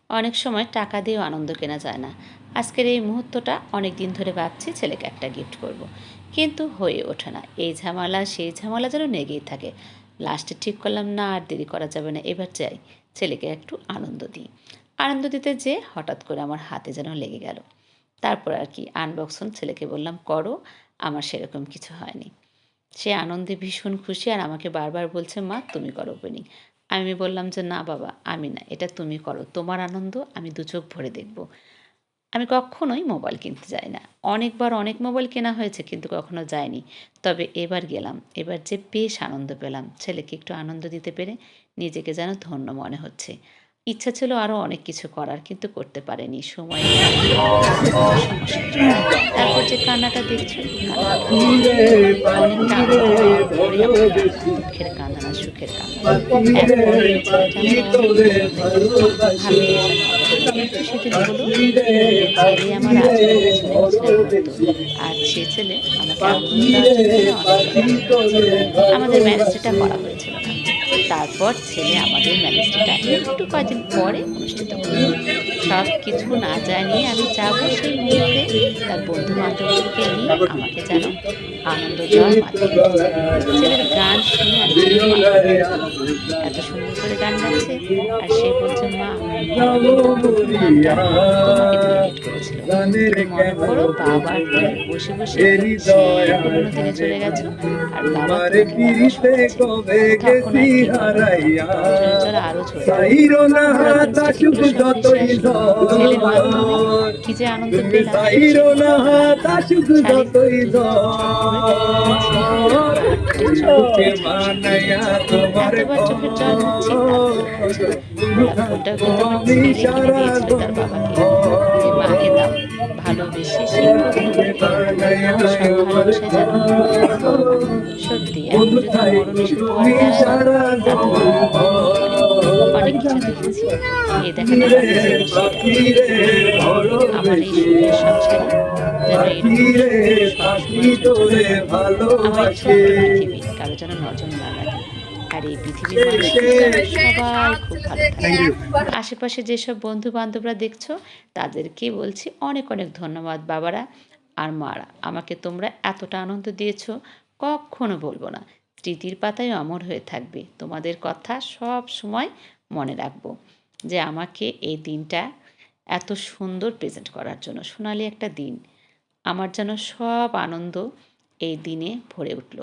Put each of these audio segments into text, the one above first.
অনেক সময় টাকা দিয়েও আনন্দ কেনা যায় না। আজকের এই মুহূর্তটা অনেক দিন ধরে ভাবছি ছেলেকে একটা গিফট করব। কিন্তু হয়ে ওঠে না। এই ঝামেলা সেই ঝামেলা যেন লেগেই থাকে। লাস্টে ঠিক করলাম না আর দেরি করা যাবে না, এবার চাই ছেলেকে একটু আনন্দ দিই। আনন্দ দিতে যেয়ে হঠাৎ করে আমার হাতে যেন লেগে গেল। তারপর আর কি আনবক্সন ছেলেকে বললাম করো, আমার সেরকম কিছু হয়নি। সে আনন্দে ভীষণ খুশি আর আমাকে বারবার বলছে মা তুমি করো ওপেনিং। আমি বললাম যে না বাবা আমি না, এটা তুমি করো, তোমার আনন্দ আমি দু চোখ ভরে দেখব। আমি কখনোই মোবাইল কিনতে যাই না। অনেকবার অনেক মোবাইল কেনা হয়েছে কিন্তু কখনো যায়নি। তবে এবার গেলাম, এবার যে বেশ আনন্দ পেলাম। ছেলেকে একটু আনন্দ দিতে পেরে নিজেকে যেন ধন্য মনে হচ্ছে। ইচ্ছা ছিল আরও অনেক কিছু করার কিন্তু করতে পারিনি সময় সমস্যার জন্য। তারপর যে কান্নাটা দেখছো এই কান্নাটা অনেকটা আনন্দ দেওয়ার পরে আমার কান্না, দুঃখের কান্না না সুখের কান্না। এক পর্যায়ে ছেলেটা আমার অনেক পছন্দের, ভালোই যেন হবে। এই কিছুদিন হলো যে ছেলে আমার আজকে বলেছিল এই ছেলের মতো, আর সে ছেলে আমাকে আনন্দ দেওয়ার জন্য যেন অনেক আনন্দ দিয়েছে। আমাদের ম্যারেজটা করা হয়েছিল না। তারপর ছেলে আমাদের ম্যারেজটা একটু কয়েকদিন পরে অনুষ্ঠিত করলো। সব কিছু না জানিয়ে আমি যাব সেই মুহূর্তে তার বন্ধু বান্ধবদেরকে নিয়ে আমাকে যেন আনন্দ দেওয়ার মাথায় উঠেছে। ছেলের গান শুনে আমি যেন মাথা ঘুরে গেল। এত সুন্দর করে গান গাচ্ছে আর সে বলছে মা বাবা কিন্তু প্রথম গানটা তোমাকে ডেডিকেট করেছিল। তুমি মনে করো বাবার কোলে বসে বসে সেই পুরোনো দিনে চলে গেছো আর বাবা তোমাকে গানটা শোনাচ্ছে। তখন আর কি বলবো, তখন চোখের জল আরো ঝরে গেল। পুরাতন স্মৃতিগুলো সব ভেসে আসলো। ছেলের মাধ্যমে কি যে আনন্দ পেলাম সে বলার কথা না। শালিক দুদিন চোখ ভরে তাকিয়ে আছে আর দুটো চোখ ঝাপসা হয়ে যাচ্ছে। এতবার চোখের জল মুছছি তারপরেও হচ্ছে না। গোলাপ ফুলটাও কিন্তু আমার ছেলে কিনে দিয়েছিল তার বাবাকে, যে মাকে দাও। ভালোবেসে সেই প্রথম থেকে আমার সব ভালোবাসায় যেন মরণ না। সত্যি এখন যদি মরণের উপহার দেওয়া হয় তাতে মরণ অনেক অনেক কিছু দেখেছি। এই দেখাটা পাচ্ছি আমি সেটা চাই। আমার এই সুখের সংসারে যেন এরকম সুখ সবসময় ঝরঝরে করে। আমার এই ছোট্ট পৃথিবী কারো যেন নজর না লাগে। আর এই পৃথিবীর মানুষগুলো যেন সবাই খুব ভালো থাকে। আশেপাশে যেসব বন্ধু বান্ধবরা দেখছো তাদেরকে বলছি অনেক অনেক ধন্যবাদ বাবারা আর মারা, আমাকে তোমরা এতটা আনন্দ দিয়েছো কখনো বলবো না। স্মৃতির পাতায় অমর হয়ে থাকবে। তোমাদের কথা সব সময় মনে রাখবো যে আমাকে এই দিনটা এত সুন্দর প্রেজেন্ট করার জন্য। সোনালি একটা দিন, আমার যেন সব আনন্দ এই দিনে ভরে উঠল।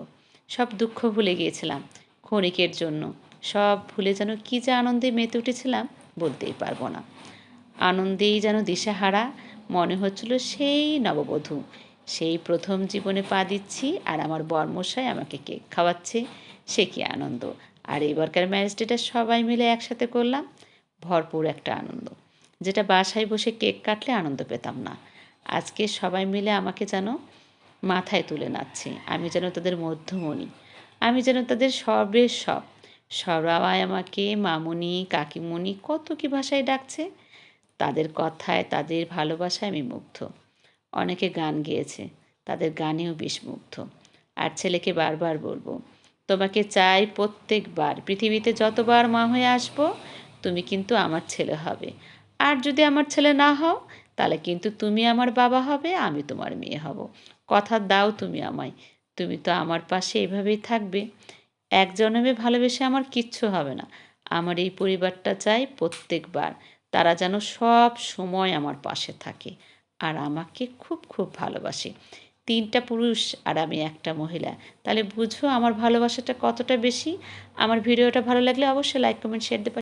সব দুঃখ ভুলে গিয়েছিলাম ক্ষণিকের জন্য। সব ভুলে যেন কী যে আনন্দে মেতে উঠেছিলাম বলতেই পারবো না। আনন্দেই যেন দিশেহারা মনে হচ্ছিল সেই নববধূ। সেই প্রথম জীবনে পা দিচ্ছি আর আমার বরমশাই আমাকে কেক খাওয়াচ্ছে, সে কী আনন্দ। আর এবারকার ম্যারেজ ডেটা সবাই মিলে একসাথে করলাম, ভরপুর একটা আনন্দ, যেটা বাসায় বসে কেক কাটলে আনন্দ পেতাম না। আজকে সবাই মিলে আমাকে যেন মাথায় তুলে নাচছে। আমি যেন তাদের মধ্যমণি, আমি যেন তাদের সবের সব। সবাই আমাকে মামুনি কাকিমুনি কত কী ভাষায় ডাকছে। তাদের কথায় তাদের ভালোবাসায় আমি মুগ্ধ। অনেকে গান গেয়েছে, তাদের গানেও বেশ মুগ্ধ। আর ছেলেকে বারবার বলবো তোমাকে চাই প্রত্যেকবার, পৃথিবীতে যতবার মা হয়ে আসবো তুমি কিন্তু আমার ছেলে হবে। আর যদি আমার ছেলে না হও তাহলে কিন্তু তুমি আমার বাবা হবে, আমি তোমার মেয়ে হব। কথা দাও তুমি আমায়, তুমি তো আমার পাশে এভাবেই থাকবে। এক জন্মে ভালোবেসে আমার কিচ্ছু হবে না। আমার এই পরিবারটা চাই প্রত্যেকবার তারা যেন সব সময় আমার পাশে থাকে আর আমাকে খুব খুব ভালোবাসে। 3টা পুরুষ আর আমি একটা মহিলা, তাহলে বুঝো আমার ভালোবাসাটা কতটা বেশি। আমার ভিডিওটা ভালো লাগলে অবশ্যই লাইক কমেন্ট শেয়ার দিতে